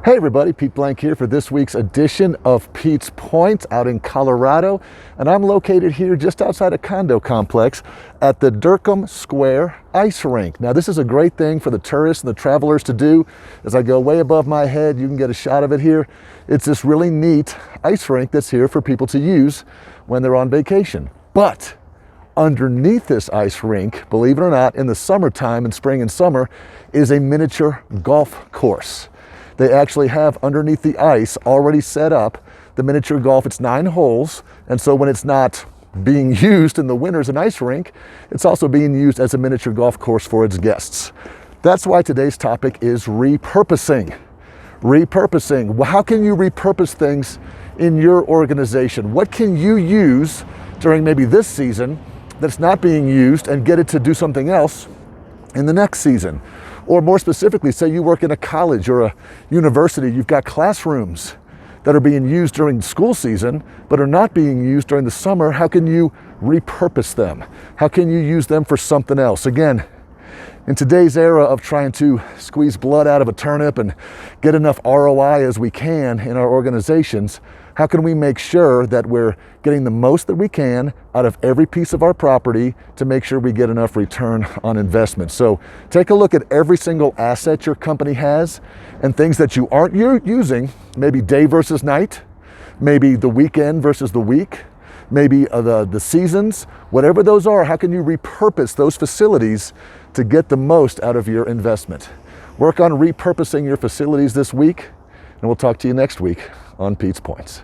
Hey everybody, Pete Blank here for this week's edition of Pete's Points out in Colorado. And I'm located here just outside a condo complex at the Durkham Square Ice Rink. Now this is a great thing for the tourists and the travelers to do. As I go way above my head, you can get a shot of it here. It's this really neat ice rink that's here for people to use when they're on vacation. But underneath this ice rink, believe it or not, in the summertime, in spring and summer, is a miniature golf course. They actually have underneath the ice already set up the miniature golf. It's 9 holes, and so when it's not being used in the winter as an ice rink, it's also being used as a miniature golf course for its guests. That's why today's topic is repurposing. Repurposing. Well, how can you repurpose things in your organization? What can you use during maybe this season that's not being used and get it to do something else in the next season? Or more specifically, say you work in a college or a university, you've got classrooms that are being used during the school season but are not being used during the summer. How can you repurpose them? How can you use them for something else? Again, in today's era of trying to squeeze blood out of a turnip and get enough ROI as we can in our organizations, how can we make sure that we're getting the most that we can out of every piece of our property to make sure we get enough return on investment? So take a look at every single asset your company has and things that you aren't using, maybe day versus night, maybe the weekend versus the week, maybe the seasons, whatever those are. How can you repurpose those facilities to get the most out of your investment? Work on repurposing your facilities this week, and we'll talk to you next week on Pete's Points.